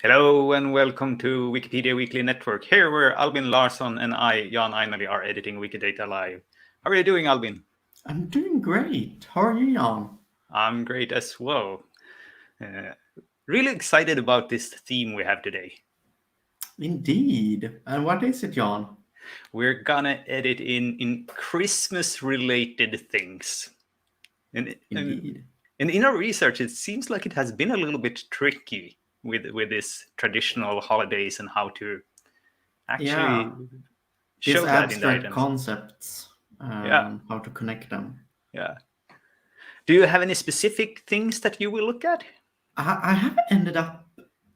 Hello and welcome to Wikipedia Weekly Network. Here where Albin Larsson and I, Jan Ainali, are editing Wikidata live. How are you doing, Albin? I'm doing great. How are you, Jan? I'm great as well. Uh, really excited about this theme we have today. Indeed. And what is it, Jan? We're gonna edit in Christmas-related things. And, and, Indeed. and in our research, it seems like it has been a little bit tricky with this traditional holidays and how to actually Yeah, these show that in the abstract items. concepts, Yeah, how to connect them. yeah. Do you have any specific things that you will look at? I have ended up.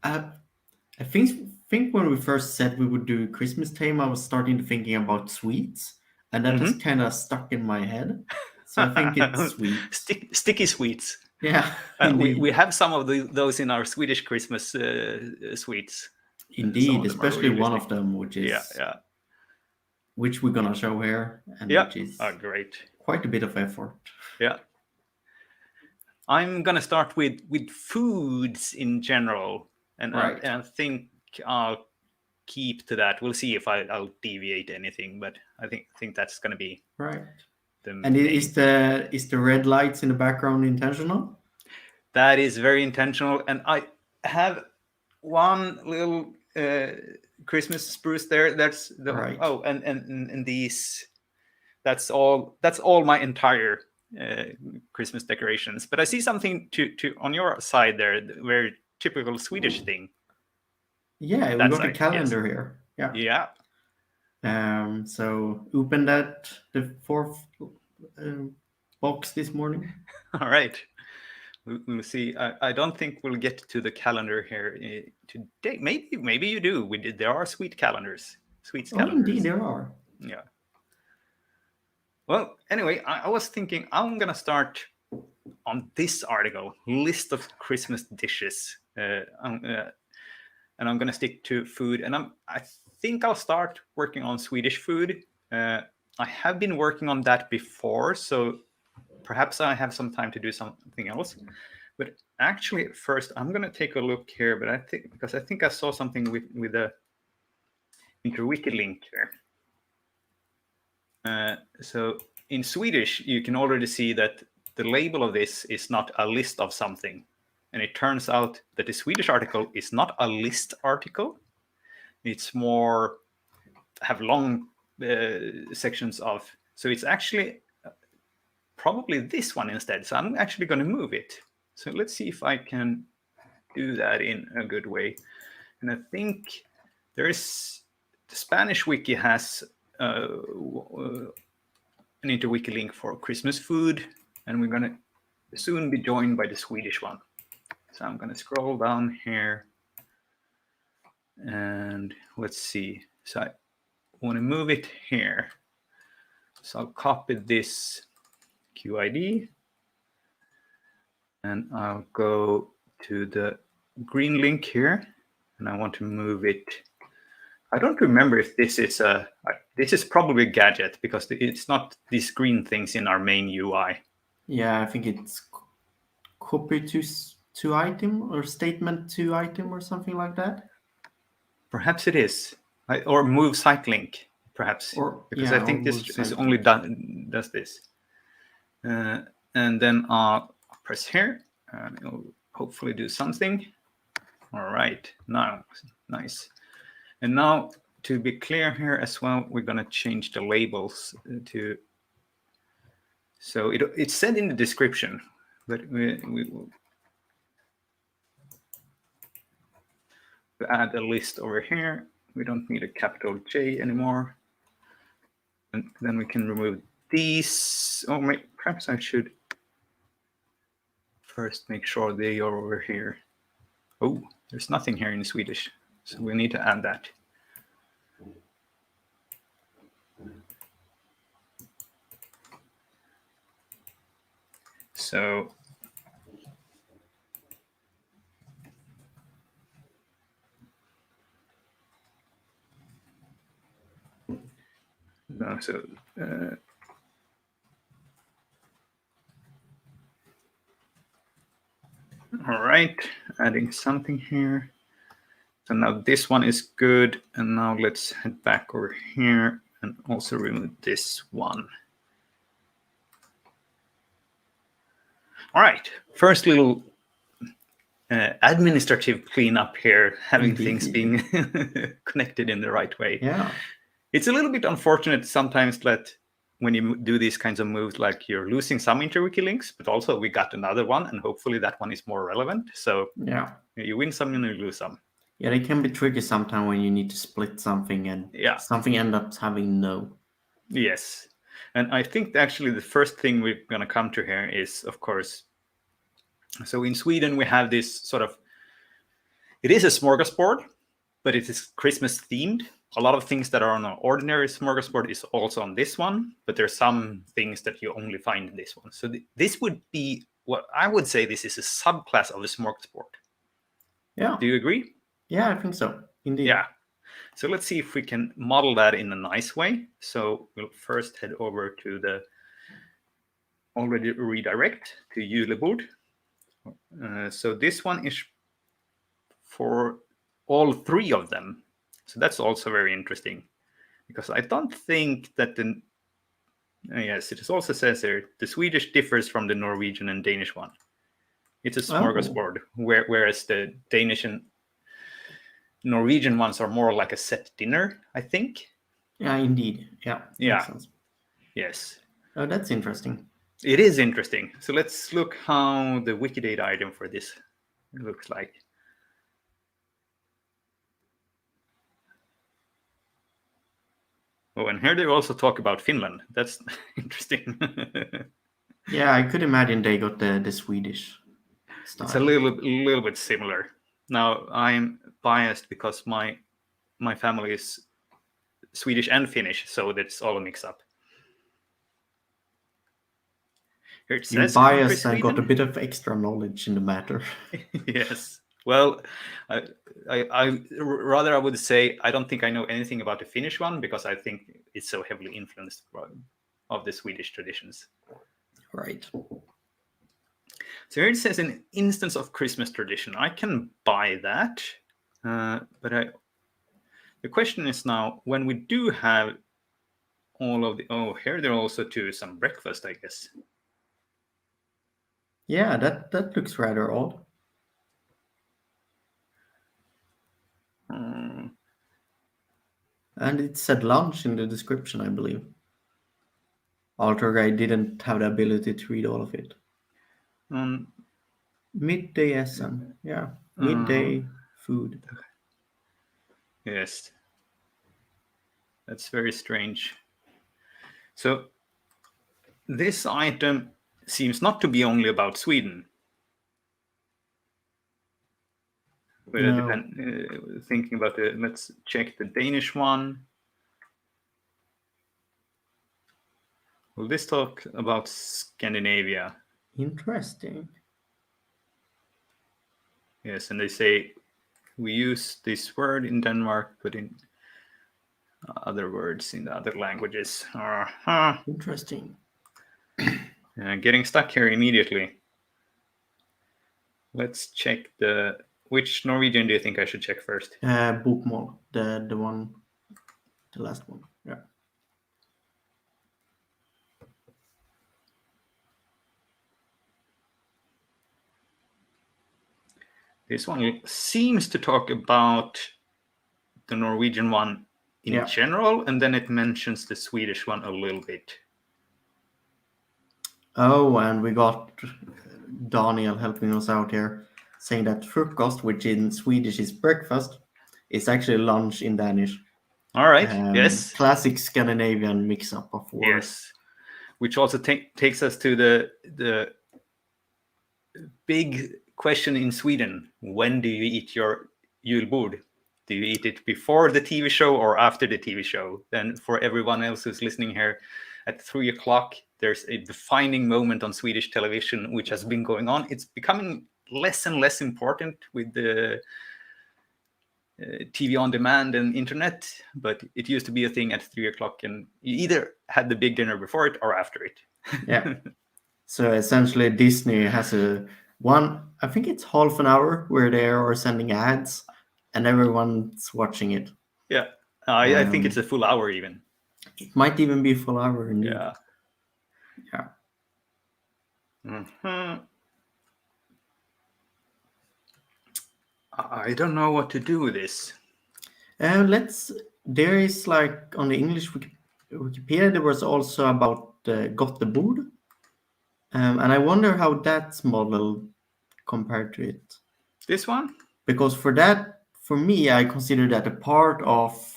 Uh, I think when we first said we would do Christmas theme, I was starting to thinking about sweets, and that has Mm-hmm. kind of stuck in my head. So I think it's sweets. Sticky sweets. Yeah, We indeed. have some of those in our Swedish Christmas sweets. Some Indeed, of them are especially really one sticky. of them, Yeah, yeah, which we're gonna show here, and yeah. which is Oh, great. quite a bit of effort. Yeah. I'm gonna start with foods in general, and Right. I think I'll keep to that. We'll see if I'll deviate anything, but I think that's gonna be Right. the And main is thing. the red lights in the background intentional? That is very intentional, and I have one little Christmas spruce there. That's the Right. and these. That's all my entire Christmas decorations. But I see something to on your side there, very typical Swedish thing. Yeah, we That got a side, yes, calendar here. Yeah. yeah. So open that the fourth box this morning. All right. We'll see. I don't think we'll get to the calendar here today. Maybe you do. We did. There are sweets Oh, indeed, calendars. there are. Yeah. Well, anyway, I was thinking I'm gonna start on this article, list of Christmas dishes, and I'm gonna stick to food. And I think I'll start working on Swedish food. I have been working on that before, so perhaps I have some time to do something else. But actually, first I'm gonna take a look here. But I think I saw something with the interwiki link here. So in Swedish, you can already see that the label of this is not a list of something. And it turns out that the Swedish article is not a list article. It's more have long sections of. So it's actually probably this one instead. So I'm actually going to move it. So let's see if I can do that in a good way. And I think there's the Spanish wiki has an interwiki link for Christmas food, and we're going to soon be joined by the Swedish one. So I'm going to scroll down here, and let's see. So I want to move it here. So I'll copy this QID, and I'll go to the green link here, and I want to move it. I don't remember if this is probably a gadget because it's not these green things in our main UI. Yeah, I think it's copy to item or statement to item or something like that. Perhaps it is, or move site link, perhaps, Or because I yeah, or think this move is site only link. does this. And then I'll press here, and it'll hopefully do something. All right, now, nice. And now, to be clear here as well, we're going to change the labels to. So it's said in the description, but we will add a list over here. We don't need a capital J anymore. And then we can remove these. Oh, perhaps I should first make sure they are over here. Oh, there's nothing here in Swedish, so we need to add that. So no, so all right, adding something here. So now this one is good. And now let's head back over here and also remove this one. All right. First little administrative cleanup here, having things being connected in the right way. Yeah. It's a little bit unfortunate sometimes that when you do these kinds of moves, like you're losing some interwiki links, but also we got another one, and hopefully that one is more relevant. So Yeah. you win some and you lose some. Yeah, they can be tricky sometimes when you need to split something and something ends up having no. Yes. And I think actually the first thing we're going to come to here is, of course, so in Sweden we have this sort of, it is a smorgasbord, but it is Christmas themed. A lot of things that are on an ordinary smorgasbord is also on this one, but there's some things that you only find in this one. So this would be what I would say this is a subclass of the smorgasbord. Yeah. Do you agree? Yeah, I think so. Indeed. Yeah. So let's see if we can model that in a nice way. So we'll first head over to the already redirect to julebord. So this one is for all three of them. So that's also very interesting, because I don't think that the yes, it also says here the Swedish differs from the Norwegian and Danish one. It's a smorgasbord, whereas the Danish and Norwegian ones are more like a set dinner, I think. Yeah, indeed. Yeah. Makes sense. Yes. Oh, that's interesting. It is interesting. So let's look how the Wikidata item for this looks like. Oh, and here they also talk about Finland. That's interesting. Yeah, I could imagine they got the Swedish style. It's a little bit similar. Now, I'm biased because my family is Swedish and Finnish, so that's all a mix-up. Here it says You're biased and got a bit of extra knowledge in the matter. Yes. Well, I rather I would say I don't think I know anything about the Finnish one, because I think it's so heavily influenced of the Swedish traditions. Right. So here it says an instance of Christmas tradition. I can buy that, but the question is now, when we do have all of the, here there are also to some breakfast, I guess. Yeah, that looks rather odd. And it said lunch in the description, I believe. Alter I didn't have the ability to read all of it. Midday SM. Yeah. Midday food. Yes. That's very strange. So this item seems not to be only about Sweden. No. Thinking about it, let's check the Danish one. Will this talk about Scandinavia? Interesting. Yes, and they say we use this word in Denmark, but in other words in the other languages. Interesting. Getting stuck here immediately. Let's check which Norwegian do you think I should check first? Bokmål, the one, the last one. Yeah. This one seems to talk about the Norwegian one in general, and then it mentions the Swedish one a little bit. Oh, and we got Daniel helping us out here, saying that frukost, which in Swedish is breakfast, is actually lunch in Danish. All right. Yes. Classic Scandinavian mix-up of words. Yes. Which also takes us to the big question in Sweden. When do you eat your julbord? Do you eat it before the TV show or after the TV show? Then for everyone else who's listening here, at 3 o'clock, there's a defining moment on Swedish television which has been going on. It's becoming less and less important with the TV on demand and internet, but it used to be a thing at 3 o'clock, and you either had the big dinner before it or after it. Yeah. So essentially, Disney has I think it's half an hour where they are sending ads, and everyone's watching it. Yeah. I think it's a full hour even. It might even be a full hour indeed. Yeah. Yeah. Mhm. I don't know what to do with this. There is like on the English Wikipedia, there was also about Göteborg. And I wonder how that's modeled compared to it. This one? Because for me, I consider that a part of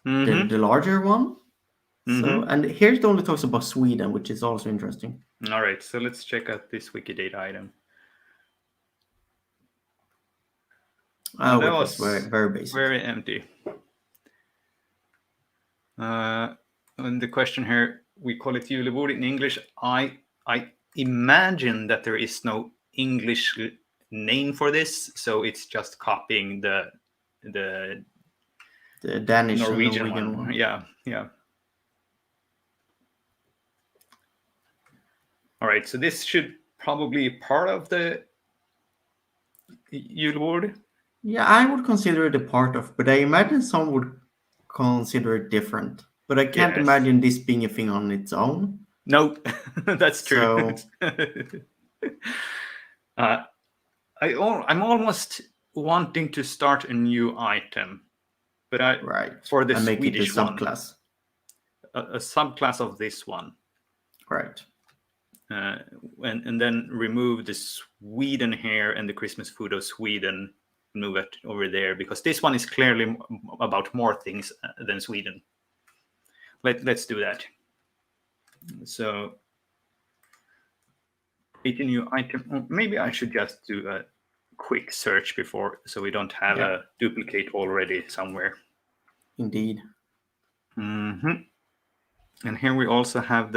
Mm-hmm. the larger one. So, Mm-hmm. and here it only talks about Sweden, which is also interesting. All right, so let's check out this Wikidata item. Oh, That it was was very basic. very empty. And the question here, we call it julebord in English. I imagine that there is no English name for this, so it's just copying the Danish and Norwegian Norwegian one. one. Yeah. All right, so this should probably be part of the julebord. Yeah, I would consider it a part of, but I imagine some would consider it different. But I can't Yes. imagine this being a thing on its own. No, that's true. So I'm almost wanting to start a new item, but right, for the and make it a Swedish one, subclass. a subclass of this one, Right. and then remove the Sweden here and the Christmas food of Sweden, move it over there because this one is clearly about more things than Sweden. Let's do that. So create a new item. Maybe I should just do a quick search before, so we don't have Yeah. a duplicate already somewhere. Indeed. Mm-hmm. And here we also have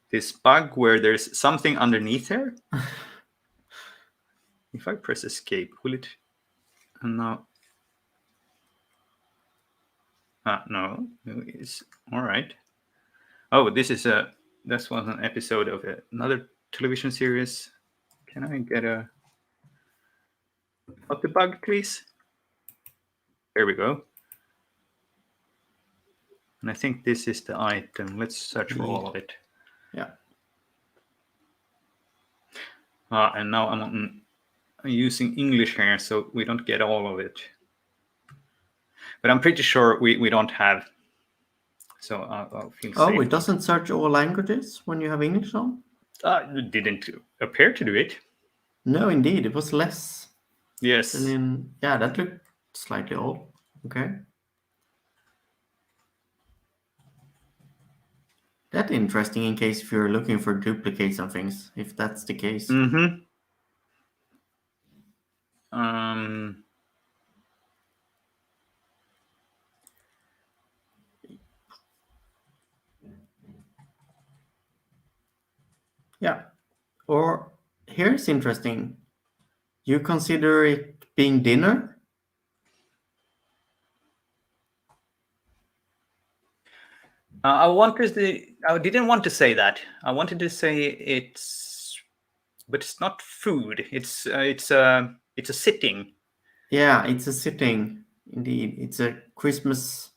this bug where there's something underneath here. If I press escape, will it? And now, no, it's all right. Oh, this was an episode of another television series. Can I get the bug, please? There we go. And I think this is the item. Let's search for all of it. Yeah. And now I'm using English here, so we don't get all of it. But I'm pretty sure we don't have. So I'll feel safe. Oh, it doesn't search all languages when you have English on? It didn't appear to do it. No, indeed. It was less. Yes. Yeah, that looked slightly odd. Okay. That's interesting in case if you're looking for duplicates and things, if that's the case. Mm-hmm. Yeah. Or here's interesting. You consider it being dinner? I didn't want to say that. I wanted to say but it's not food. It's a sitting. Yeah, it's a sitting. Indeed. It's a Christmas.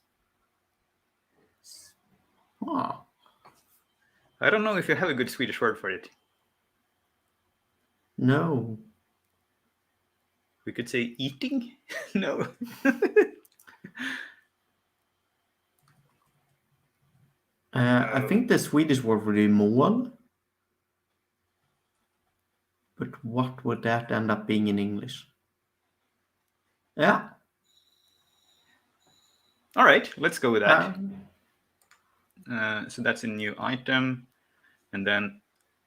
Oh, I don't know if you have a good Swedish word for it. no. We could say eating. No. I think the Swedish word would be mål. But what would that end up being in English? Yeah. All right, let's go with that. So that's a new item. And then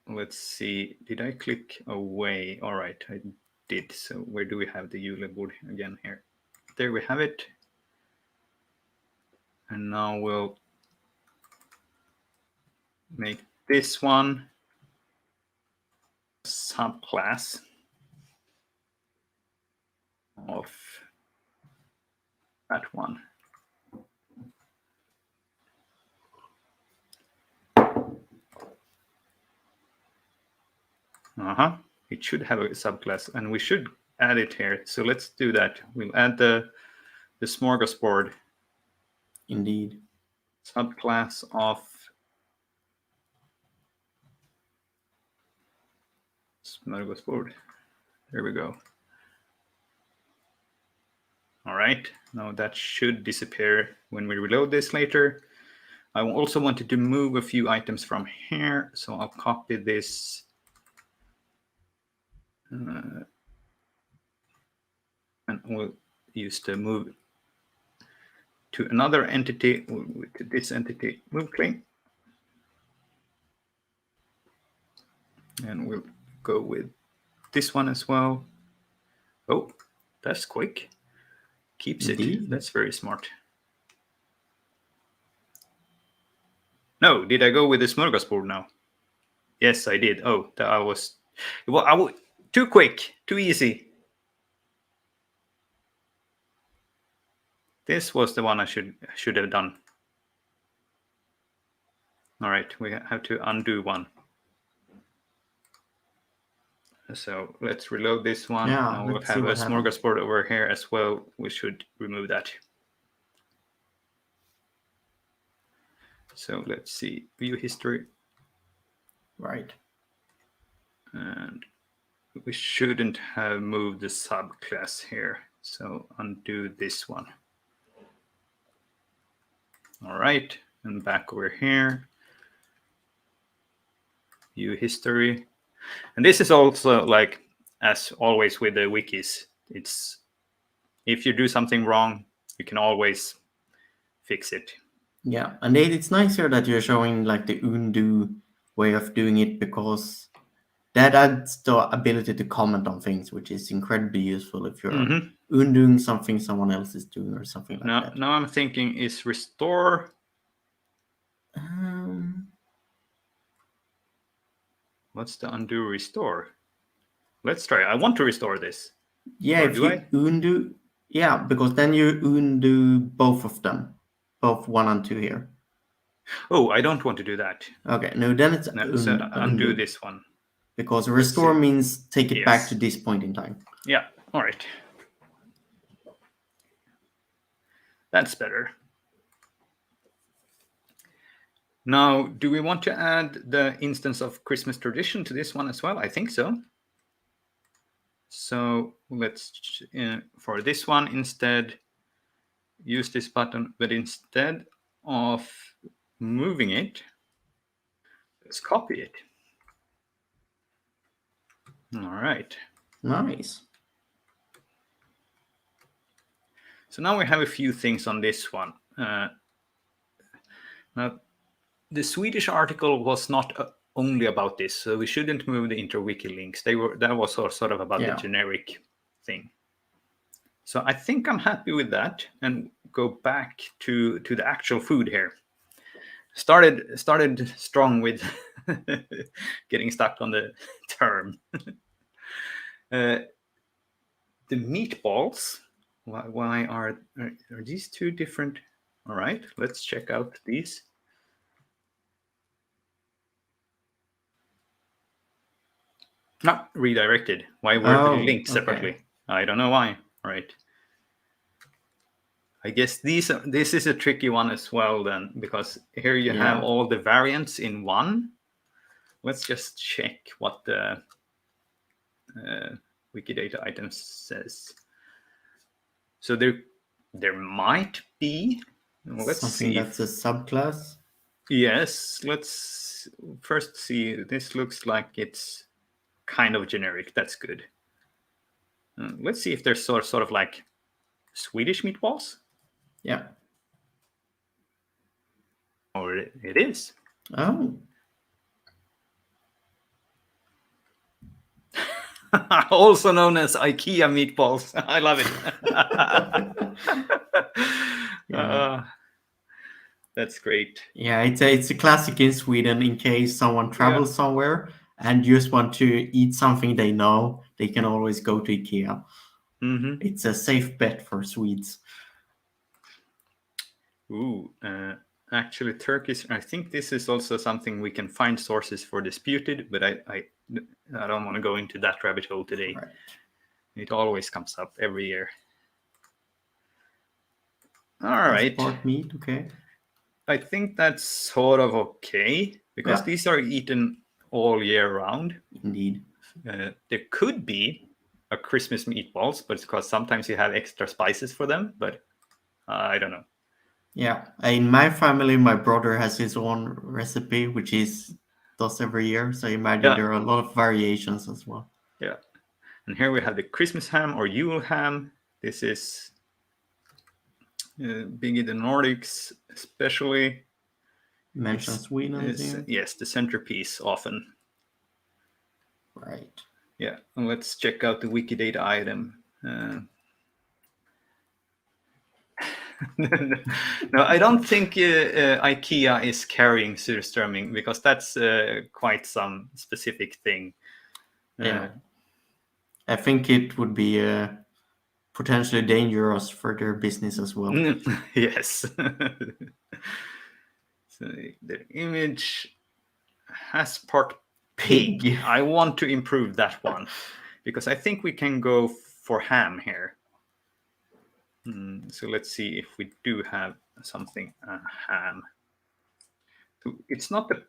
let's see. Did I click away? All right, I did. So where do we have the julebord again here? There we have it. And now we'll make this one subclass of that one. It should have a subclass, and we should add it here. So let's do that. We'll add the smorgasbord Indeed. subclass of smorgasbord. There we go. All right, now that should disappear when we reload this later. I also wanted to move a few items from here, so I'll copy this. And we'll use the move to another entity, to this entity move claim. And we'll go with this one as well. Oh, that's quick. Keeps Indeed. it. That's very smart. No, did I go with the smorgasbord now? Yes, I did. Oh, I was... Well, too quick, too easy. This was the one I should have done. All right, we have to undo one. So let's reload this one. Yeah, Now we'll let's see have a what happened. smorgasbord over here as well. We should remove that. So let's see, view history. Right. And we shouldn't have moved the subclass here. So undo this one. All right, and back over here. View history. And this is also like, as always with the wikis, it's if you do something wrong, you can always fix it. Yeah, and it's nice here that you're showing like the undo way of doing it, because that adds the ability to comment on things, which is incredibly useful if you're undoing something someone else is doing or something like that. Now I'm thinking, is restore? What's the undo restore? Let's try. I want to restore this. Yeah, Or if do you I? undo, yeah, because then you undo both of them, both 1 and 2 here. Oh, I don't want to do that. Okay, no, then it's So undo this one. Because restore means take it back to this point in time. Yeah, all right. That's better. Now, do we want to add the instance of Christmas tradition to this one as well? I think so. So let's, for this one, instead, use this button, but instead of moving it, let's copy it. All right. Nice. So now we have a few things on this one. Now, the Swedish article was not only about this, so we shouldn't move the interwiki links. That was sort of about the generic thing. So I think I'm happy with that, and go back to the actual food here. Started strong with getting stuck on the term. The meatballs. Why are these two different? All right, let's check out these. Not redirected. Why were they linked separately? Okay. I don't know why. All right. I guess this is a tricky one as well then, because here you have all the variants in one. Let's just check what the Wikidata item says. So there might be, let's something see. That's a subclass. Yes, let's first see. This looks like it's kind of generic. That's good. Let's see if there's sort of like Swedish meatballs. Yeah. Or it is. Oh. Also known as IKEA meatballs. I love it. That's great. Yeah, it's a classic in Sweden. In case someone travels somewhere and just want to eat something they know, they can always go to IKEA. Mm-hmm. It's a safe bet for Swedes. Ooh, actually, Turkish. I think this is also something we can find sources for disputed, but I don't want to go into that rabbit hole today. Right. It always comes up every year. All right. Part meat, okay. I think that's sort of okay because these are eaten all year round. Indeed. There could be a Christmas meatballs, but it's because sometimes you have extra spices for them. But I don't know. Yeah, in my family, my brother has his own recipe, which he does every year. So I imagine there are a lot of variations as well. Yeah, and here we have the Christmas ham or Yule ham. This is big in the Nordics, especially. Mention Sweden. Yes, the centerpiece often. Right. Yeah, and let's check out the Wikidata item. No, I don't think IKEA is carrying surströmming because that's quite some specific thing. Yeah. I think it would be potentially dangerous for their business as well. Yes. So the image has part pig. I want to improve that one because I think we can go for ham here. So let's see if we do have something ham. So it's not the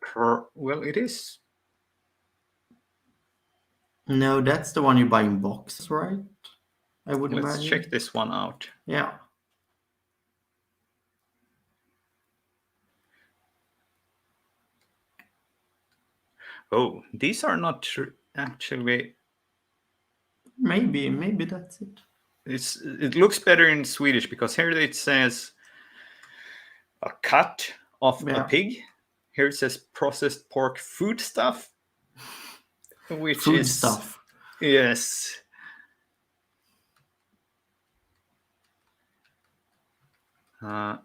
well, it is. No, that's the one you buy in boxes, right? I would imagine. Let's check this one out. Yeah. Oh, these are not actually. Maybe that's it. It looks better in Swedish because here it says a cut of a pig. Here it says processed pork food stuff, which food is stuff. Yes. I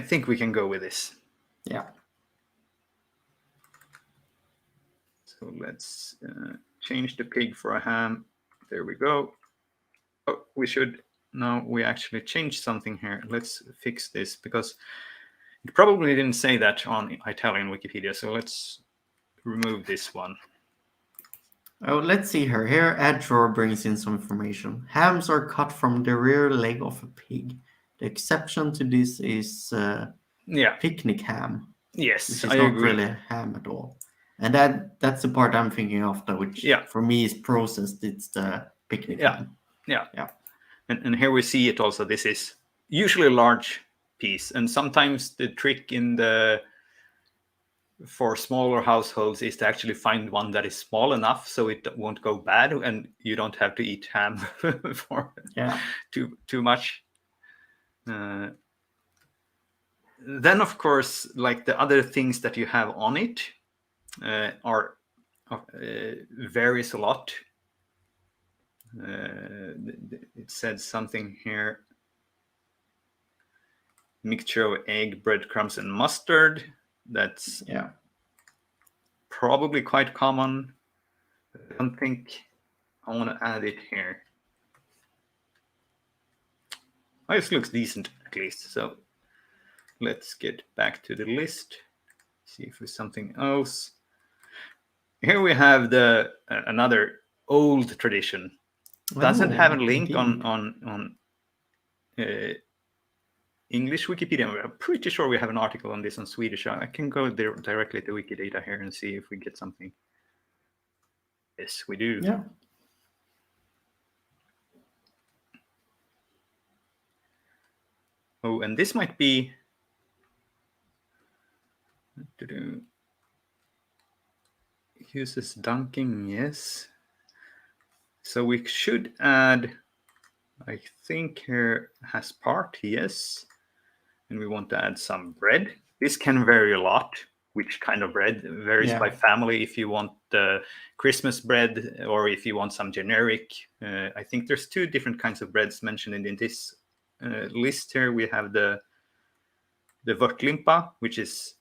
think we can go with this. Yeah. So let's change the pig for a ham. There we go. Oh, we should now we actually changed something here. Let's fix this because it probably didn't say that on Italian Wikipedia. So let's remove this one. Oh, let's see here. Here, Ad Drawer brings in some information. Hams are cut from the rear leg of a pig. The exception to this is picnic ham. Yes, which is not really a ham at all. And that's the part I'm thinking of, though, which for me is processed. It's the picnic ham. Yeah. And here we see it also. This is usually a large piece, and sometimes the trick for smaller households is to actually find one that is small enough so it won't go bad, and you don't have to eat ham for too much. Then, of course, like the other things that you have on it are varies a lot. It said something here. Mixture of egg, breadcrumbs, and mustard. That's probably quite common. I don't think I want to add it here. Oh, this looks decent at least. So let's get back to the list. See if there's something else. Here we have the another old tradition. Doesn't have a link on English Wikipedia. I'm pretty sure we have an article on this on Swedish. I can go there directly to Wikidata here and see if we get something. Yes, we do. Yeah. Oh, and this might be. Uses dunking, yes. So we should add, I think here has part, yes. And we want to add some bread. This can vary a lot. Which kind of bread varies by family. If you want the Christmas bread or if you want some generic. I think there's two different kinds of breads mentioned in this list here. We have the vörtlimpa, which is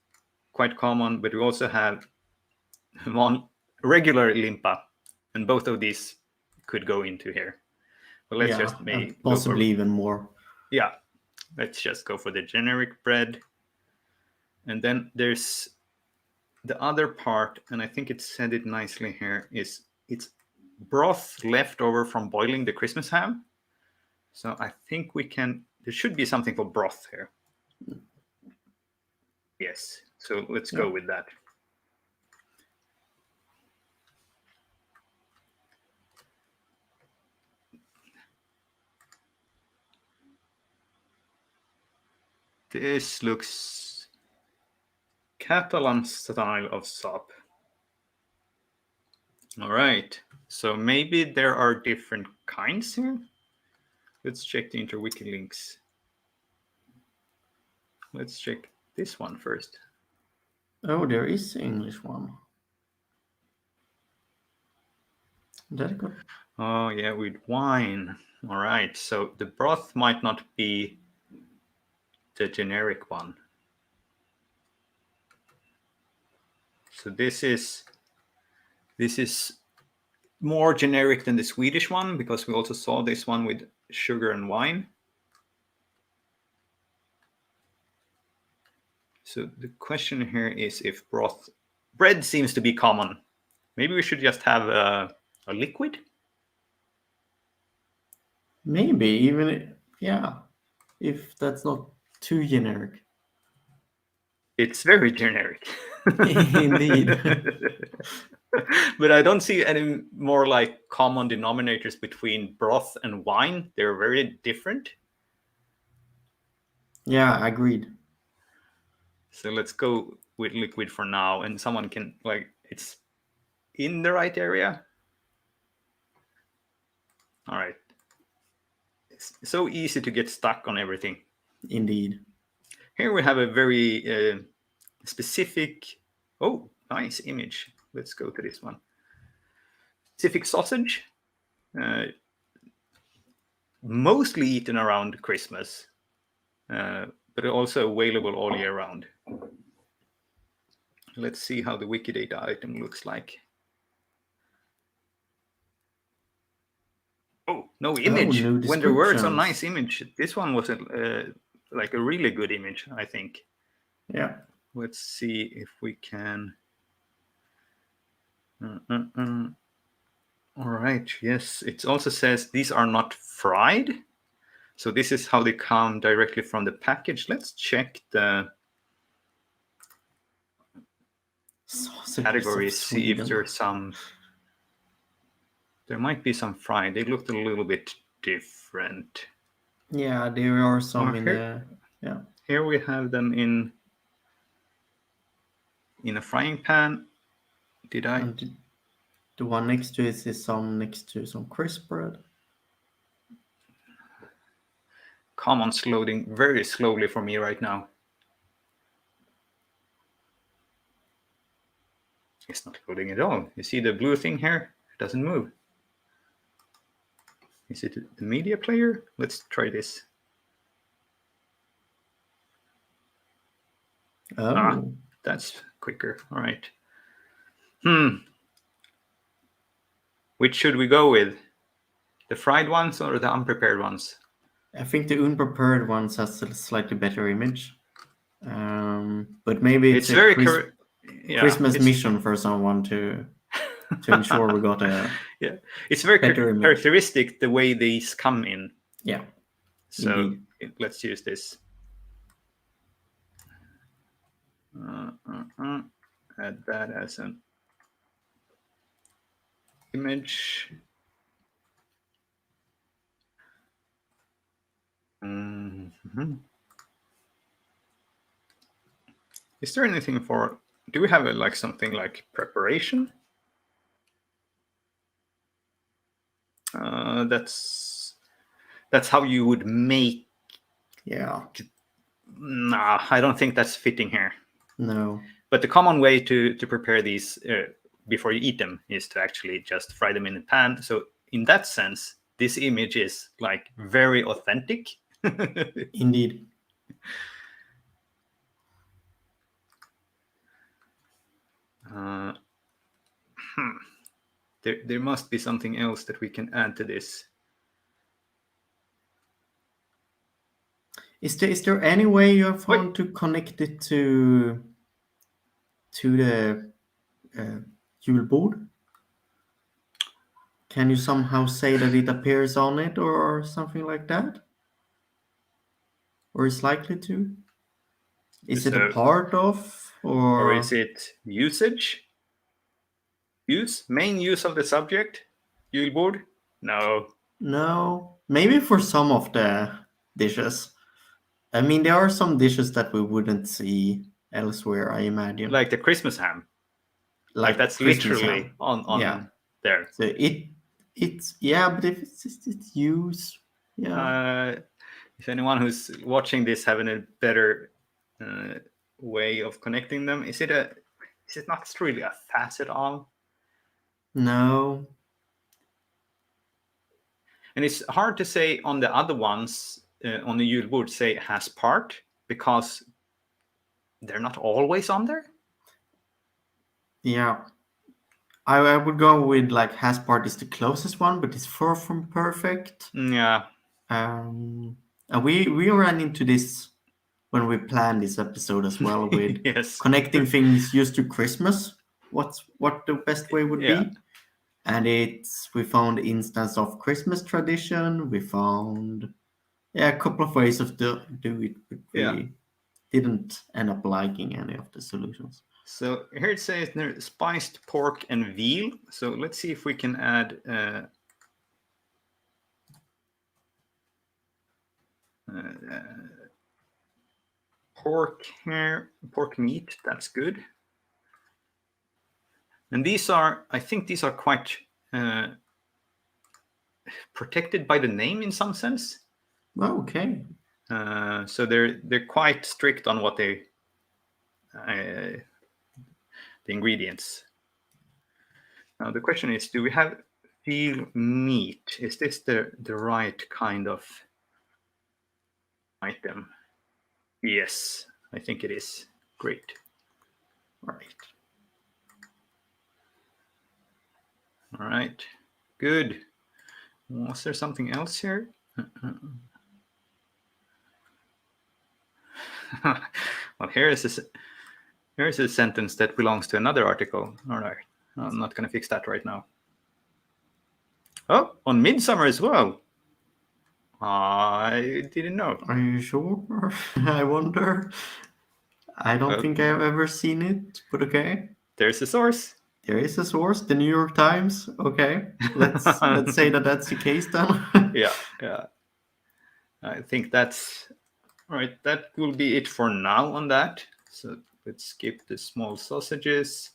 quite common, but we also have one regular limpa, and both of these could go into here. But let's just possibly even more. Yeah, let's just go for the generic bread. And then there's the other part, and I think it said it nicely here, is it's broth left over from boiling the Christmas ham. So I think there should be something for broth here. Yes, so let's go with that. This looks Catalan style of sop. All right, so maybe there are different kinds here. Let's check the interwiki links. Let's check this one first. Oh, there is an English one. That's good. Oh yeah, with wine. All right, so the broth might not be the generic one. So this is more generic than the Swedish one, because we also saw this one with sugar and wine. So the question here is if bread seems to be common. Maybe we should just have a liquid? Maybe even, if that's not too generic. It's very generic. Indeed. But I don't see any more like common denominators between broth and wine. They're very different. Yeah, agreed. So let's go with liquid for now, and someone can it's in the right area. All right. It's so easy to get stuck on everything. Indeed. Here we have a very specific, nice image. Let's go to this one. Specific sausage, mostly eaten around Christmas, but also available all year round. Let's see how the Wikidata item looks like. Oh, no image. no When there were some descriptions. nice image, this one was like a really good image, I think. Yeah. Let's see if we can. All right. Yes, it also says these are not fried. So this is how they come directly from the package. Let's check the categories, see if there's some. There might be some fried. They looked a little bit different. Yeah, there are some in here, the. Yeah. Here we have them in a frying pan. Did I? And the one next to it is some next to some crisp bread. Common's loading very slowly for me right now. It's not loading at all. You see the blue thing here? It doesn't move. Is it the media player? Let's try this. Oh. That's quicker. All right. Which should we go with? The fried ones or the unprepared ones? I think the unprepared ones has a slightly better image. But maybe it's a very Christmas mission for someone to ensure we got a It's very characteristic the way these come in. Yeah. So let's use this. Add that as an image. Is there anything for? Do we have something like preparation? That's how you would make. Yeah. Nah, I don't think that's fitting here. No. But the common way to prepare these before you eat them is to actually just fry them in a pan. So in that sense, this image is very authentic. Indeed. There must be something else that we can add to this. Is there any way you have found to connect it to the julbord? Can you somehow say that it appears on it or something like that? Or is likely to? Is it a So, part of or is or it usage? Main use of the subject? Julbord? No. no? Maybe for some of the dishes. I mean, there are some dishes that we wouldn't see elsewhere, I imagine. Like the Christmas ham. Like Like that's Christmas literally ham. Yeah. on there. So it's yeah, but if it's just its use, yeah. If anyone who's watching this having a better uh, way of connecting them, is it not really a facet of? No. And it's hard to say on the other ones on the julbord say has part because they're not always on there. Yeah. I would go with like has part is the closest one, but it's far from perfect. Yeah. And we ran into this when we planned this episode as well with Yes. connecting things used to Christmas. What the best way would Yeah. be, and we found instance of Christmas tradition. We found a couple of ways of do it, but Yeah. we didn't end up liking any of the solutions. So here it says there spiced pork and veal. So let's see if we can add pork here, pork meat. That's good. And I think these are quite protected by the name in some sense. Oh, okay. So they're quite strict on what the ingredients. Now the question is, do we have veal meat? Is this the right kind of item? Yes, I think it is. Great. Right. All right. Good. Was there something else here? Well, here's a sentence that belongs to another article. All right. I'm not going to fix that right now. Oh, on Midsummer as well. I didn't know. Are you sure? I wonder. I don't Well, think I've ever seen it, but okay. there's a source. There is a source, the New York Times. Okay, let's say that that's the case then. Yeah, yeah. I think that's all right. That will be it for now on that. So let's skip the small sausages.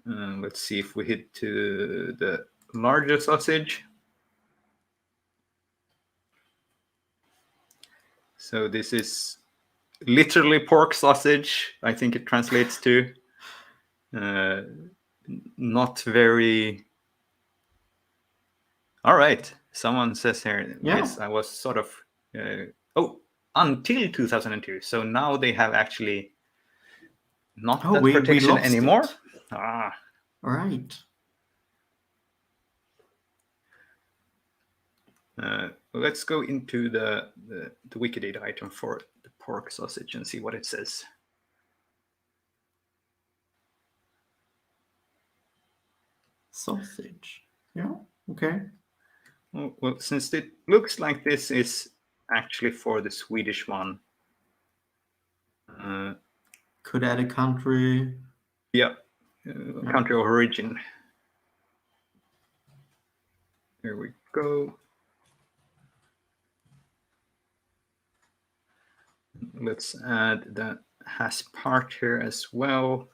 Let's see if we hit to the larger sausage. So this is literally pork sausage. I think it translates to not very. All right. Someone says here, Yeah. yes, I was sort of. Until 2002. So now they have actually not that we protection lost anymore. it. Ah. All right. Let's go into the Wikidata item for the pork sausage and see what it says. Sausage. Yeah. Okay. Well, since it looks like this is actually for the Swedish one. Could add a country. Yeah, country of origin. There we go. Let's add the has part here as well.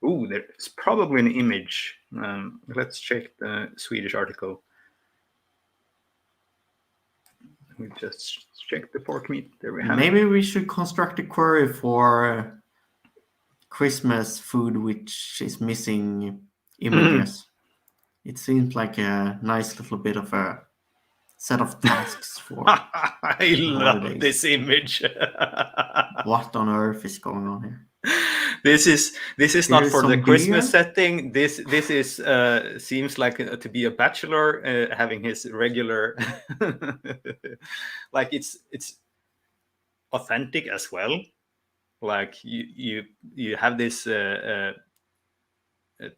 Ooh, there's probably an image. Let's check the Swedish article. We just check the pork meat. There we have Maybe it. we should construct a query for Christmas food which is missing images. It seems like a nice little bit of a set of tasks for I love holidays. this image. What on earth is going on here? This is not Here's for the some Christmas beer. setting. This is seems like to be a bachelor having his regular like it's authentic as well. Like you have this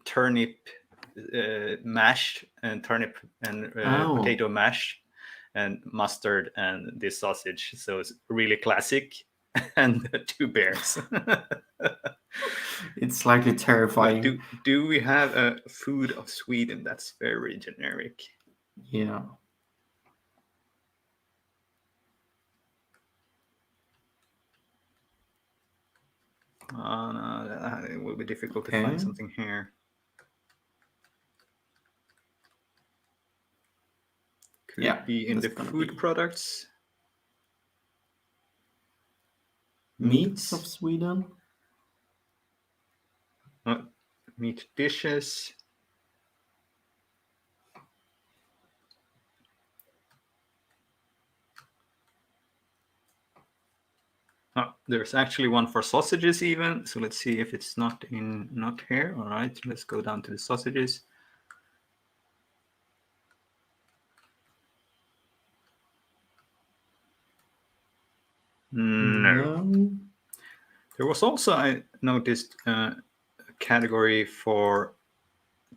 turnip mashed and turnip and Oh, potato mash and mustard and this sausage. So it's really classic. And two bears. it's slightly But terrifying. do we have a food of Sweden that's very generic? Yeah. No, it will be difficult to Okay. find something here. Could Yeah, it be in that's the gonna food be products? meats of Meats? Sweden. Meat dishes? Oh, there's actually one for sausages even. So let's see if it's not here. All right, let's go down to the sausages. No. No. There was also, I noticed, a category for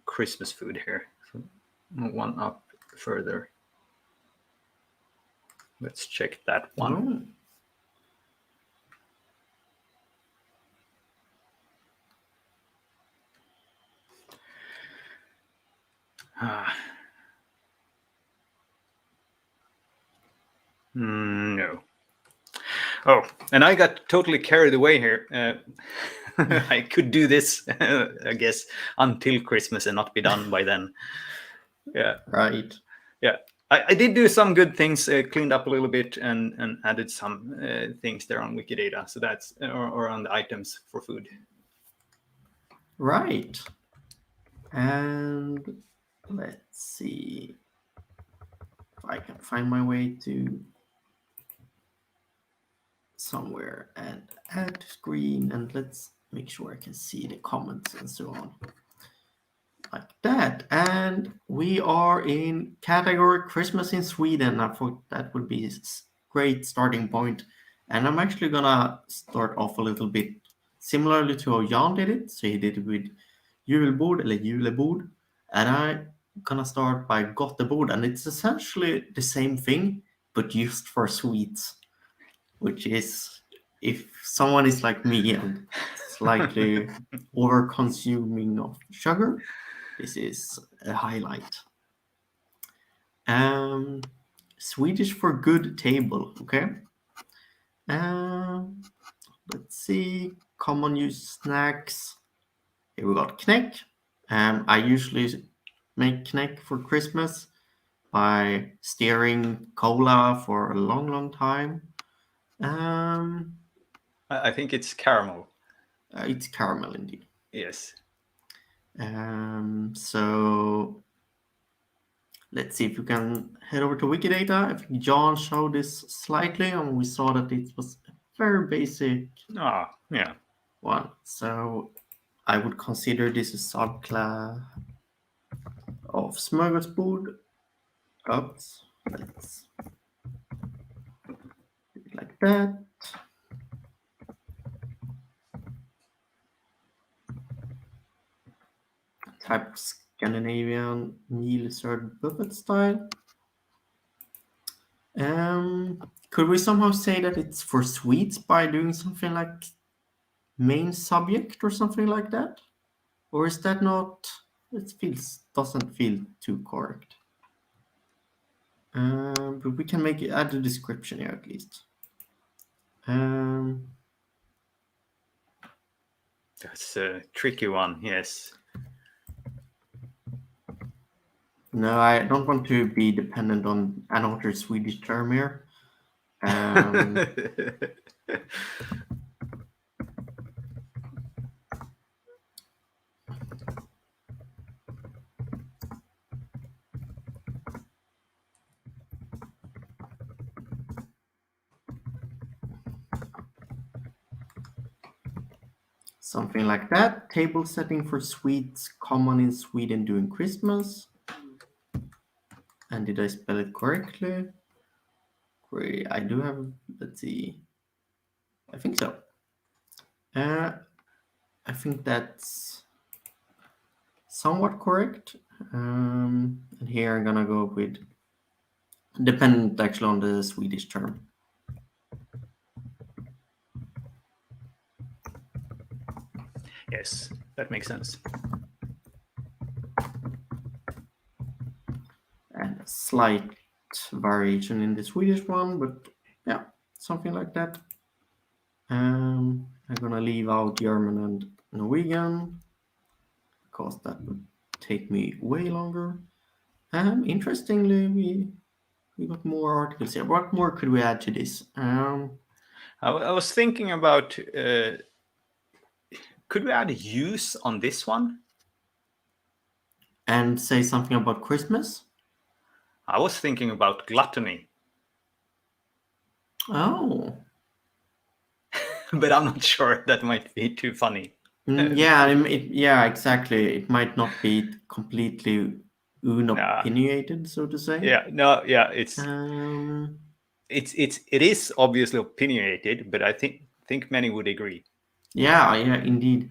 Christmas food here. So one up further. Let's check that one. No. No. Oh, and I got totally carried away here. I could do this, I guess, until Christmas and not be done by then. Yeah. Right. Yeah. I did do some good things, cleaned up a little bit and added some things there on Wikidata. So that's, or on the items for food. Right. And let's see if I can find my way to somewhere and add screen, and let's make sure I can see the comments and so on. Like that. And we are in category Christmas in Sweden. I thought that would be a great starting point. And I'm actually gonna start off a little bit similarly to how Jan did it. So he did it with julbord eller julebord. And I'm gonna start by gottebord. And it's essentially the same thing, but used for sweets, which is if someone is like me and slightly over consuming of sugar, this is a highlight. Swedish for good table, okay? Let's see, common use snacks. Here we got Knäck. I usually make Knäck for Christmas by stirring cola for a long, long time. I think it's caramel. It's caramel indeed. Yes. So let's see if we can head over to Wikidata. I think John showed this slightly, and we saw that it was a very basic Yeah. one. So I would consider this a subclass of smörgåsbord. Oops, let's do it like that. Type of Scandinavian meal served buffet style. Could we somehow say that it's for sweets by doing something like main subject or something like that? Or is that not? It doesn't feel too correct. But we can make it add a description here at least. That's a tricky one, yes. No, I don't want to be dependent on another Swedish term here. Something like that. Table setting for sweets common in Sweden during Christmas. And did I spell it correctly? Great. I do have, let's see. I think so. I think that's somewhat correct. And here I'm gonna go with dependent actually on the Swedish term. Yes, that makes sense. And a slight variation in the Swedish one, but yeah, something like that. I'm gonna leave out German and Norwegian because that would take me way longer. Interestingly, we got more articles here. What more could we add to this? I was thinking about could we add use on this one? And say something about Christmas. I was thinking about gluttony, Oh, but I'm not sure. That might be too funny. yeah, yeah, exactly. It might not be completely Nah, unopinionated, so to say. yeah, no, yeah, Um, it is obviously opinionated, but I think many would agree. yeah, indeed.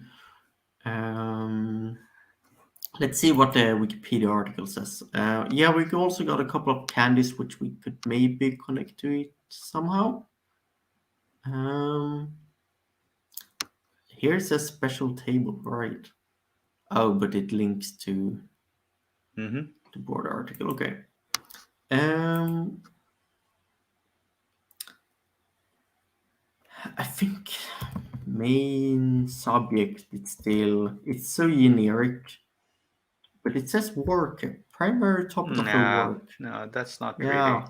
Um, let's see what the Wikipedia article says. Yeah, we also got a couple of candies which we could maybe connect to it somehow. Um, here's a special table, right? Oh, but it links to Mm-hmm. the board article. Okay. Um, I think main subject it's so generic, but it says work, primary topic of the No, work. no, that's not really. Yeah,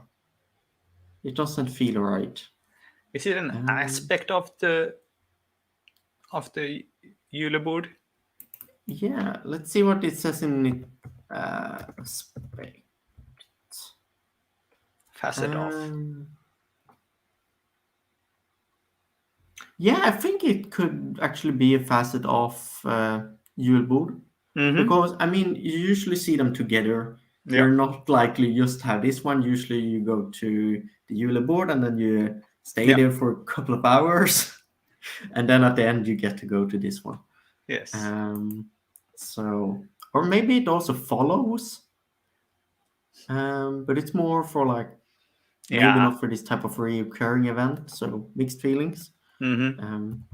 it doesn't feel right. Is it an Um, aspect of the julebord? yeah, let's see what it says in it. Spec. Facet of. Um, yeah, I think it could actually be a facet of Julebord. Mm-hmm. Because I mean, you usually see them together. Yeah, You're not likely just have this one. Usually, you go to the Eula board and then you stay yeah, there for a couple of hours, and then at the end you get to go to this one. yes, Um, so, or maybe it also follows, but it's more for like maybe yeah. not for this type of recurring event. So mixed feelings. Mm-hmm. Um,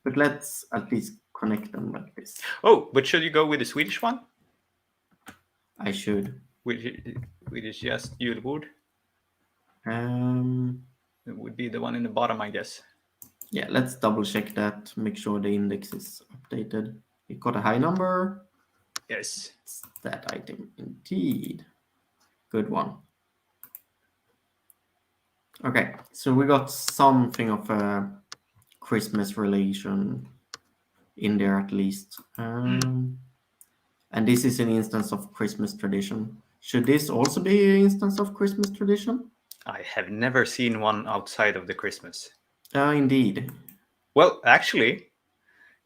but let's at least connect them like this. Oh, but should you go with the Swedish one, I should. which which is just julebord? Um, It would be the one in the bottom, I guess. Yeah, let's double check that, make sure the index is updated. It got a high number. Yes. It's that item indeed. Good one. Okay, so we got something of a Christmas relation in there at least. And this is an instance of Christmas tradition. Should this also be an instance of Christmas tradition? I have never seen one outside of the Christmas. Indeed. Well, actually,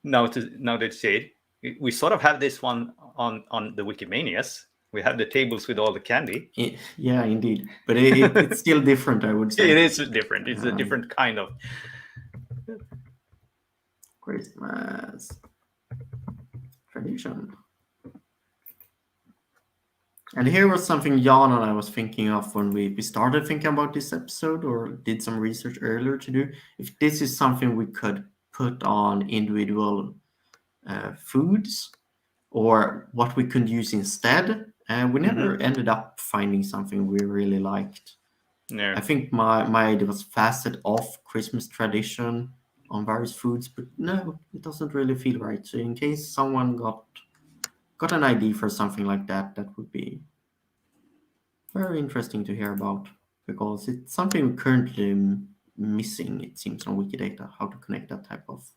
now that you say it, we sort of have this one on the Wikimanias. We have the tables with all the candy. Yeah, indeed. But it's still different, I would It say. is different. It's a different kind of. Christmas tradition. And here was something Jan and I was thinking of when we started thinking about this episode or did some research earlier to do. If this is something we could put on individual foods or what we could use instead. We never ended up finding something we really liked. No. I think my idea was facet of Christmas tradition on various foods, but no, it doesn't really feel right. So in case someone got an idea for something like that, that would be very interesting to hear about because it's something we're currently missing, it seems, on Wikidata, how to connect that type of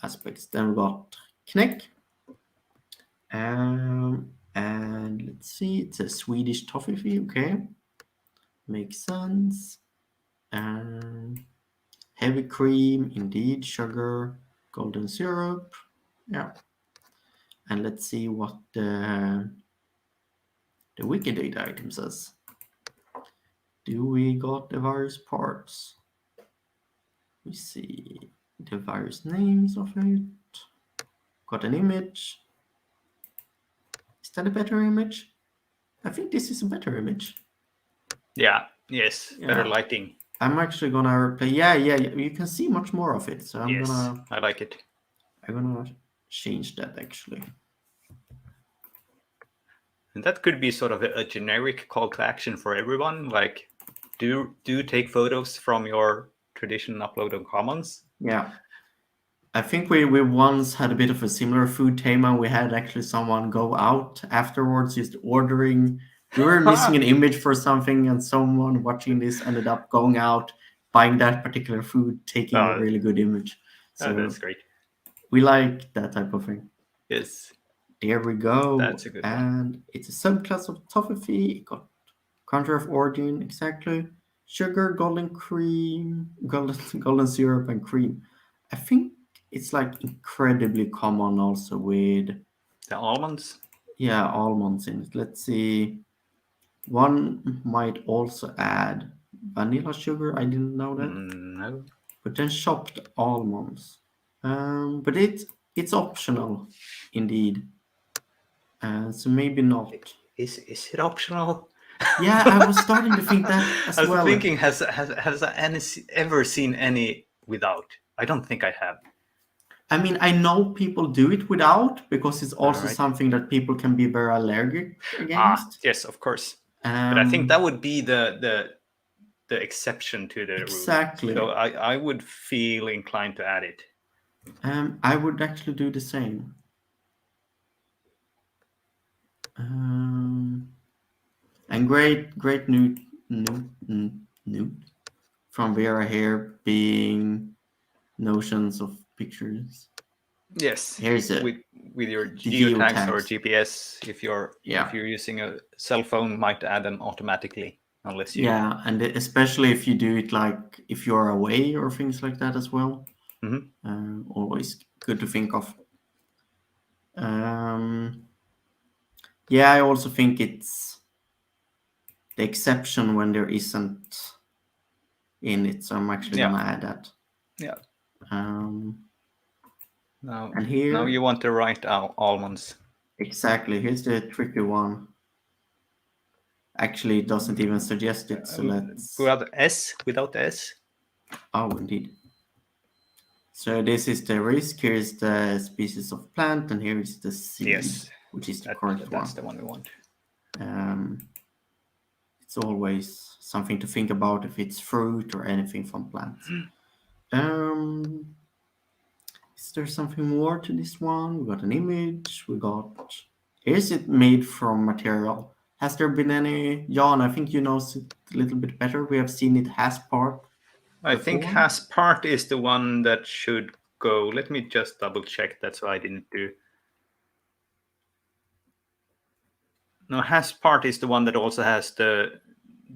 aspects. Then we got Kneck. And let's see, it's a Swedish toffee, okay. Makes sense. Heavy cream, indeed, sugar, golden syrup. Yeah. And let's see what the Wikidata item says. Do we got the various parts? We see the various names of it. Got an image. Is that a better image? I think this is a better image. Yeah. Yes. Better Yeah. lighting. I'm actually gonna replay. Yeah, you can see much more of it. So Yes, I like it. I'm gonna change that actually. And that could be sort of a generic call to action for everyone. Like, do take photos from your traditional upload on Commons. Yeah. I think we once had a bit of a similar food tema. We had actually someone go out afterwards just ordering. We were missing an image for something, and someone watching this ended up going out, buying that particular food, taking a Oh, really good image. that's So great. we like that type of thing. Yes, There we go. that's a good one. And it's a subclass of toffee. It got country of origin, exactly. Sugar, golden cream, golden syrup, and cream. I think it's like incredibly common also with The almonds? almonds in it. Let's see. One might also add vanilla sugar. I didn't know that. No. But then chopped almonds. But it's optional, indeed. So maybe not. Is it optional? Yeah, I was starting to think that as I was well. thinking, has I ever seen any without? I don't think I have. I mean, I know people do it without because it's All also right. something that people can be very allergic against. Yes, of course. But I think that Um, would be the exception to the rule. So exactly. I would feel inclined to add it. I would actually do the same. Um, and great nude from Vera here being notions of pictures. Yes, Here's with it. your The geotags or geotags. GPS, if Yeah. you're using a cell phone, might add them automatically unless you. Yeah, and especially if you do it like if you're away or things like that as well. Mhm. Always good to think of. Um, yeah, I also think it's the exception when there isn't in it, so I'm actually Yeah, gonna add that. yeah. Um, Now and you here, want the right almonds. exactly, here's the tricky one. Actually, it doesn't even suggest it, so let's. Without the S. Oh, indeed. So this is the risk. Here is the species of plant, and here is the seed, Yes, which is the correct that's one. the one we want. Um, it's always something to think about if it's fruit or anything from plants. Um, is there something more to this one? We got an image. We got. Is it made from material? Has there been any? Jan, I think you know it a little bit better. We have seen it has part I think before. has part is the one that should go. Let me just double check. That's what I didn't do. No, has part is the one that also has the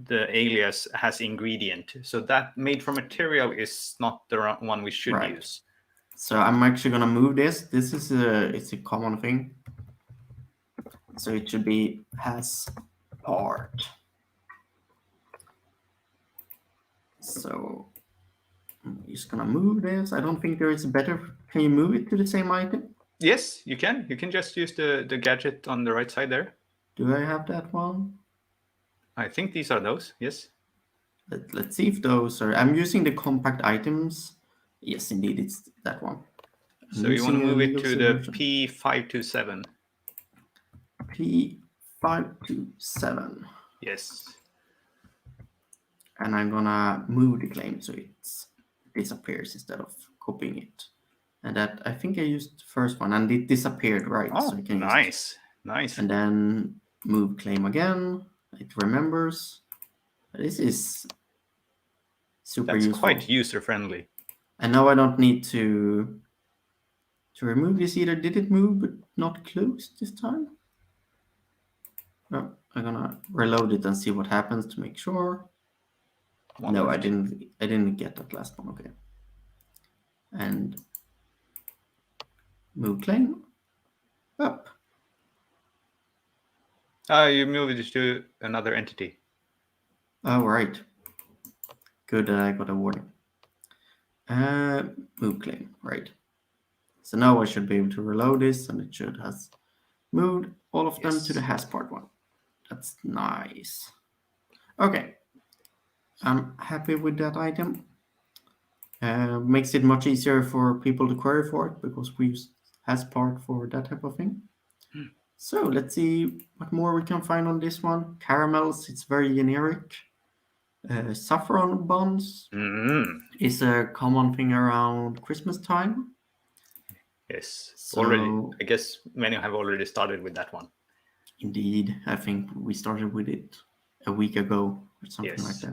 alias has ingredient. So that made from material is not the one we should Right. use. So I'm actually gonna move this. This is it's a common thing. So it should be has part. So I'm just gonna move this. I don't think there is a better. Can you move it to the same item? Yes, you can. You can just use the gadget on the right side there. Do I have that one? I think these are those. Yes. Let's see if those are. I'm using the compact items. Yes, indeed, it's that one. I'm So you want to using a move it legal to the version. P527. P527. Yes. And I'm gonna move the claim so it disappears instead of copying it. And that I think I used the first one and it disappeared, right? So Oh, I can just nice. and then move claim again. It remembers. This is super That's quite useful. user friendly. And now I don't need to remove this either. Did it move but not close this time? No, I'm gonna reload it and see what happens to make sure. No, I didn't. I didn't get that last one. Okay. And move claim up. You moved it to another entity. Oh right. Good. I got a warning. Move claim right. So now I should be able to reload this, and it should has moved all of them to the Yes. has part one. That's nice. Okay, I'm happy with that item. Makes it much easier for people to query for it because we use has part for that type of thing. So let's see what more we can find on this one. Caramels, it's very generic. Saffron buns Mm. is a common thing around Christmas time. Yes. Already, So I guess many have already started with that one. indeed, I think we started with it a week ago or something like Yes.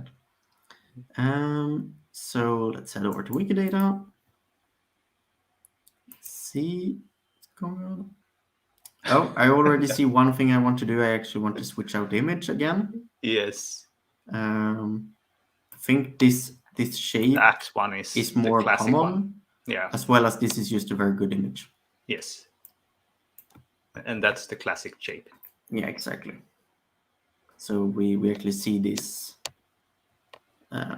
that. So let's head over to Wikidata. See what's going on. Oh, I already see one thing I want to do. I actually want to switch out the image again. Yes. Um, I think this shape That one is is the more classic one. common, Yeah. as well as this is just a very good image. Yes. And that's the classic shape. Yeah, exactly. So we actually see this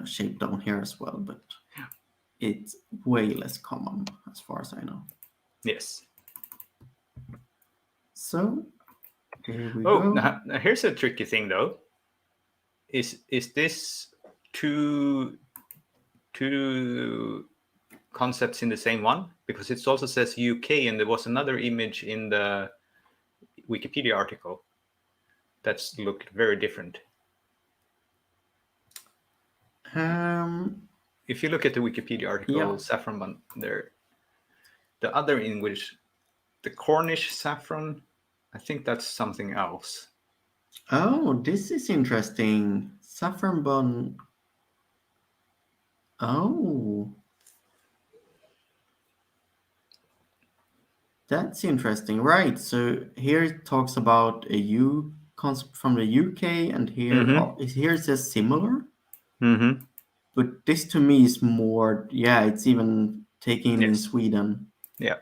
shape down here as well, but it's way less common as far as I know. Yes. So there we Oh, go. now here's a tricky thing though. Is this two concepts in the same one? Because it also says UK, and there was another image in the Wikipedia article that's looked very different. Um, If you look at the Wikipedia article, yeah. saffron bun there, the other in which the Cornish saffron, I think that's something else. Oh, this is interesting. Saffron bun. Oh, that's interesting. Right. So here it talks about a U concept from the UK, and here Mm-hmm. here it says similar. Mm-hmm. But this to me is more. Yeah, it's even taken in Yes. Sweden. Yeah.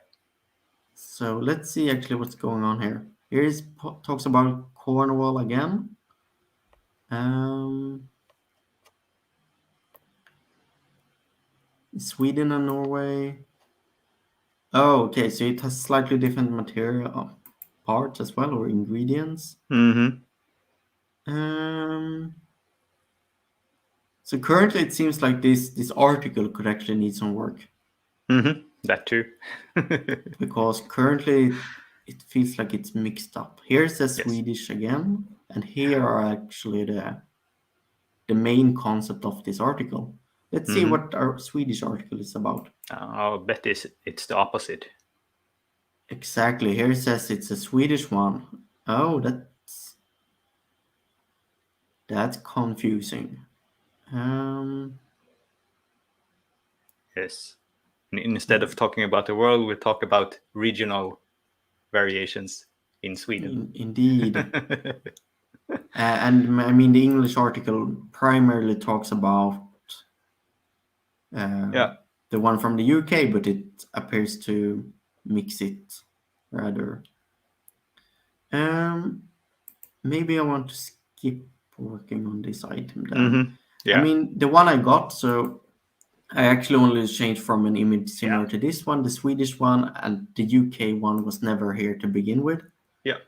So let's see actually what's going on here. Here is talks about Cornwall again. Um, Sweden and Norway. Oh, okay. So it has slightly different material parts as well, or ingredients. Mm-hmm. Um, so currently it seems like this article could actually need some work Mm-hmm. That too. because currently it feels like it's mixed up. Here's the Yes. Swedish again, and here are actually the main concept of this article. Let's see Mm-hmm. what our Swedish article is about. I'll bet it's the opposite. Exactly. Here it says it's a Swedish one. Oh, that's confusing. Um, Yes. Instead of talking about the world, we talk about regional variations in Sweden. indeed. And I mean, the English article primarily talks about uh, Yeah. the one from the UK, but it appears to mix it rather. Um, Maybe I want to skip working on this item then. Mm-hmm. I Yeah. mean, the one I got, so I actually only changed from an image Yeah. similar to this one, the Swedish one, and the UK one was never here to begin with. Yeah.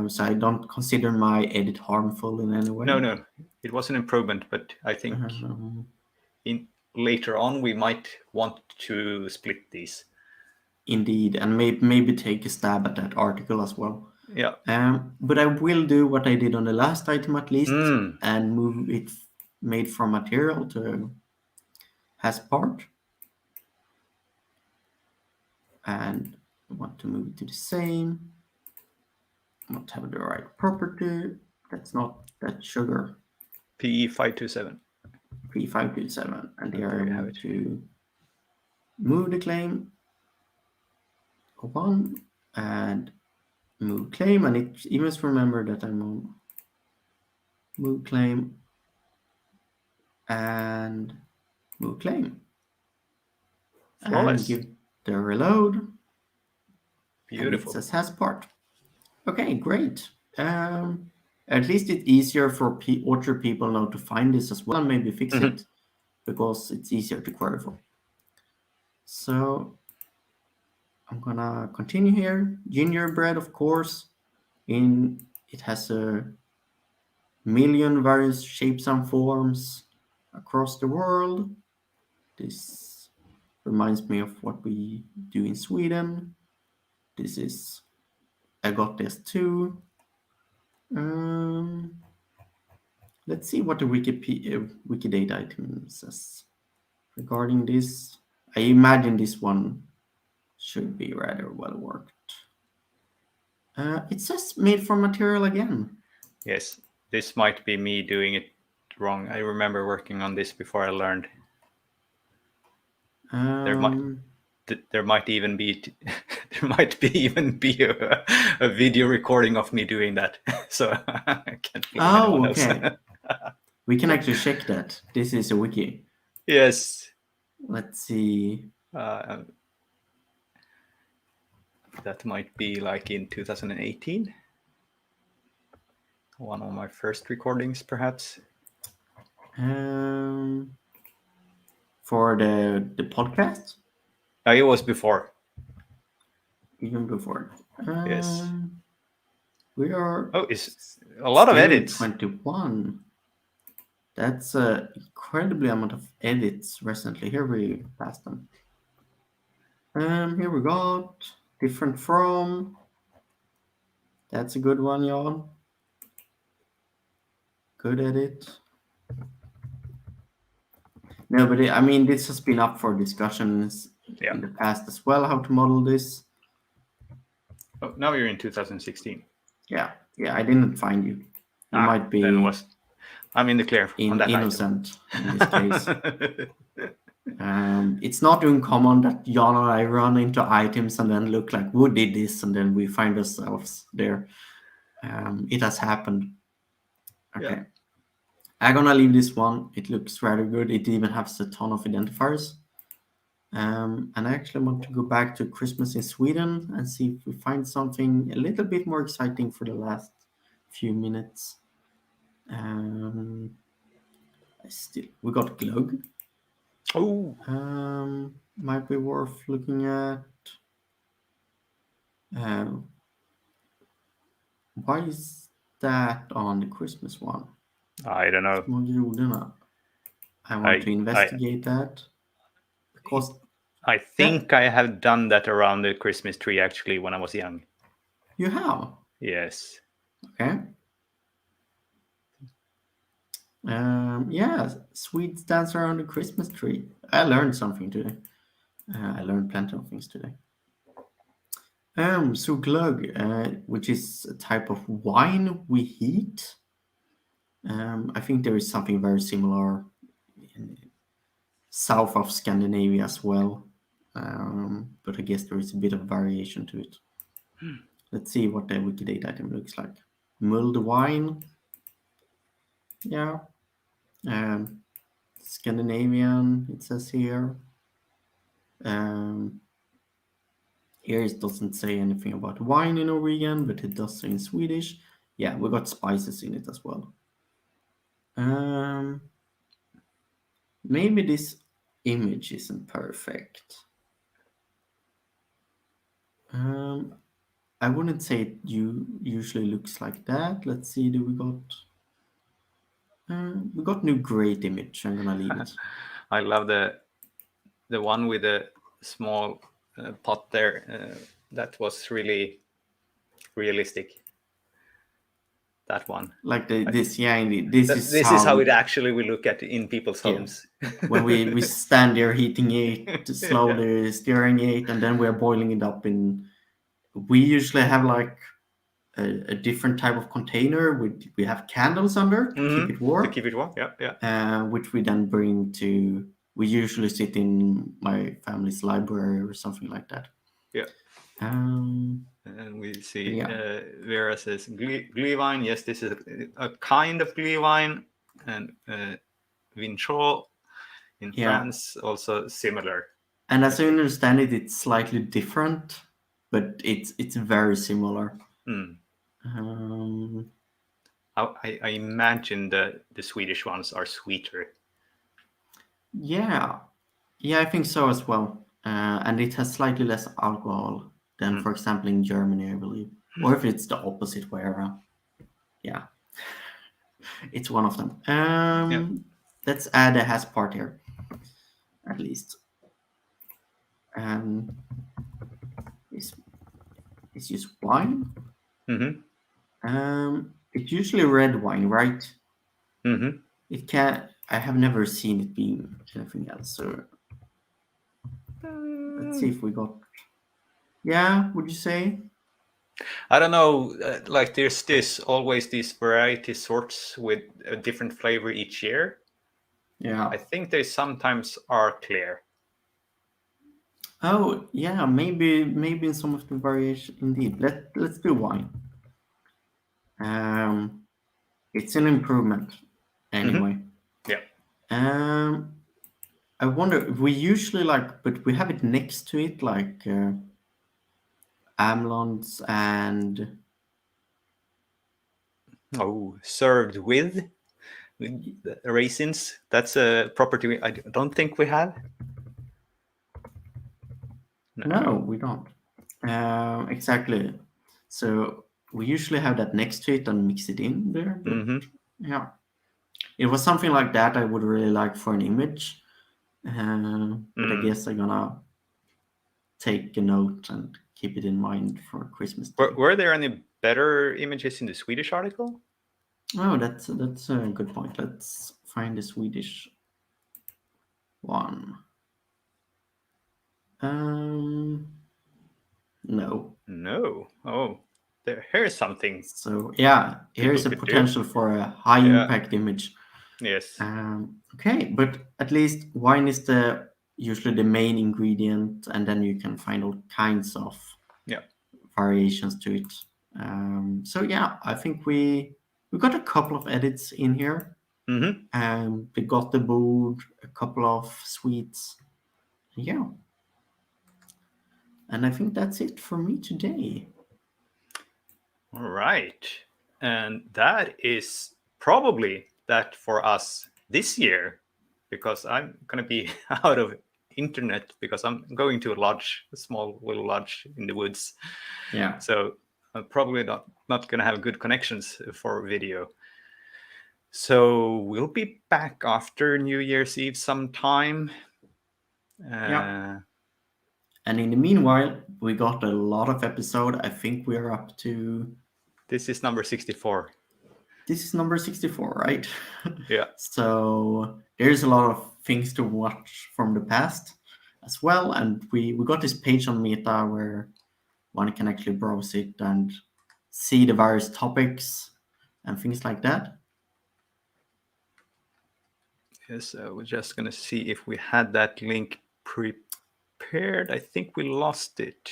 So I don't consider my edit harmful in any way. No. It was an improvement, but I think Um, in later on we might want to split these. Indeed, and maybe take a stab at that article as well. Yeah. But I will do what I did on the last item at least, Mm. and move it made from material to has part, and I want to move it to the same. I want to have the right property. That's not that sugar. PE 527. P527, and here There I you have want it. to move the claim one and move claim, and it must remember that I'm on move claim and move claim and Flawless. give the reload, and it Beautiful. says has part. Okay, great. At least it's easier for Orchard people now to find this as well and maybe fix Mm-hmm. it because it's easier to query for. So I'm gonna continue here. Gingerbread, of course. In it has a million various shapes and forms across the world. This reminds me of what we do in Sweden. This is I got this too. Um, let's see what the Wikidata item says regarding this. I imagine this one should be rather well worked. It says made from material again. Yes, this might be me doing it wrong. I remember working on this before I learned. There might Um, there might even be there might be even be a video recording of me doing that. So I can't blame oh, anyone else. okay. We can actually check that. This is a wiki. Yes. Let's see. Uh, that might be like in 2018. One of my first recordings, perhaps. Um, for the podcast, It was before. even before. Yes. We are Oh, it's a lot of still in edits. 21. That's a incredibly amount of edits recently. Here we passed them. Here we got different from. That's a good one, y'all. Good edit. No, but I mean, this has been up for discussions Yeah. in the past as well. How to model this? Oh, now you're in 2016. Yeah, I didn't find you. You might Then be I'm in the clear on that innocent in this case. item. It's not uncommon that Jan and I run into items and then look like, who did this? And then we find ourselves there. It has happened. Yeah. Okay. I'm gonna leave this one. It looks rather good. It even has a ton of identifiers. And I actually want to go back to Christmas in Sweden and see if we find something a little bit more exciting for the last few minutes. We got Glug. Oh, Might be worth looking at. Um, why is that on the Christmas one? I don't know. Små grodorna. I want to I I investigate that because I that think I have done that around the Christmas tree actually when I was young. you have. Yes. Okay. Yeah, Swedes dance around the Christmas tree. I learned something today. I learned plenty of things today. So glögg, which is a type of wine we heat. I think there is something very similar in south of Scandinavia as well. But I guess there is a bit of variation to it. Let's see what the Wikidata item looks like. Mulled wine. Yeah. Scandinavian, it says here. Here it doesn't say anything about wine in Norwegian, but it does say in Swedish. Yeah, we got spices in it as well. Maybe this image isn't perfect. I wouldn't say it usually looks like that. Let's see, we got new great image. I'm gonna leave it. I love the one with the small pot there. That was really realistic. That one. Like this, yeah, indeed. This is This is how how, it actually will look at in people's yeah. homes. When we stand there heating it, Yeah. slowly stirring it, and then we're boiling it up in. We usually have like a different type of container. We have candles under to keep it To warm, keep it warm. Yeah, yeah. which we then bring to. We usually sit in my family's library or something like that. Yeah. Um, And we see yeah, Vera says Glühwein. Yes, this is a kind of Glühwein, and Vinchot in yeah. France also similar. And as I understand it, it's slightly different, but it's very similar. Mm. Um, I imagine the Swedish ones are sweeter. yeah, I think so as well. and it has slightly less alcohol than, for example, in Germany, I believe. Or if it's the opposite way around. Yeah, it's one of them. Yeah. Let's add a hash part here, at least. And is just wine. Mm-hmm. It's usually red wine, right? Mm-hmm. It can. I have never seen it being anything else. So let's see if we got. Yeah, would you say? I don't know. Like there's this always these variety sorts with a different flavor each year. Yeah. I think they sometimes are clear. Oh, yeah. Maybe in some of the variation, indeed. Let's do wine. Um, it's an improvement, Mm-hmm. anyway. Yeah. Um, I wonder. We usually like, but we have it next to it, like amlons and Oh, served with the raisins. That's a property I don't think we have. no, No. we don't. Exactly. So we usually have that next to it and mix it in there, but Mm-hmm. yeah, it was something like that I would really like for an image. But I guess I'm gonna take a note and keep it in mind for Christmas Day. Were there any better images in the Swedish article? Oh, that's a good point. Let's find the Swedish one. Um, no. No. Oh, here's something So yeah, people here's a could do. potential for a high Yeah. impact image. Yes. Okay, but at least wine is the usually the main ingredient, and then you can find all kinds of Yeah. variations to it. So yeah, I think we got a couple of edits in here. Mm-hmm. We got the board, a couple of sweets. Yeah, and I think that's it for me today. All right. And that is probably that for us this year because I'm going to be out of internet because I'm going to a small little lodge in the woods. Yeah. So I'm probably not going to have good connections for video. So we'll be back after New Year's Eve sometime. Yeah. And in the meanwhile, we got a lot of episode. I think we're up to. This is number 64. This is number 64, right? Yeah. So there's a lot of things to watch from the past as well. And we got this page on Meta where one can actually browse it and see the various topics and things like that. Yes, we're just going to see if we had that link prepared. I think we lost it.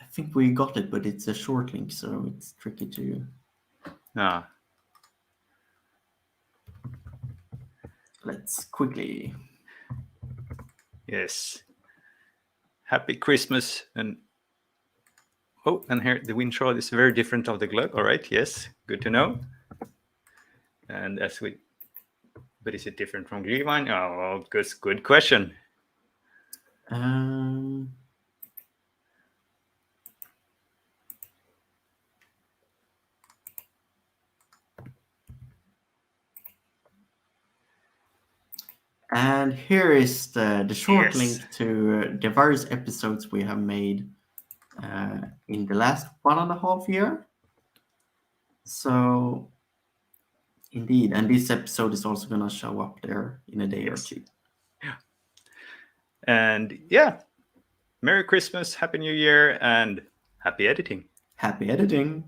I think we got it, but it's a short link, so it's tricky to. Ah. Let's quickly. Yes. Happy Christmas and and here the wind shroud is very different of the glove. All right, yes, good to know. And but is it different from Glühwein? Oh, well, good question. And here is the short Yes. link to the various episodes we have made in the last 1.5 year. So, indeed, and this episode is also going to show up there in a day or two. Yeah. And yeah, Merry Christmas, Happy New Year, and happy editing. Happy editing.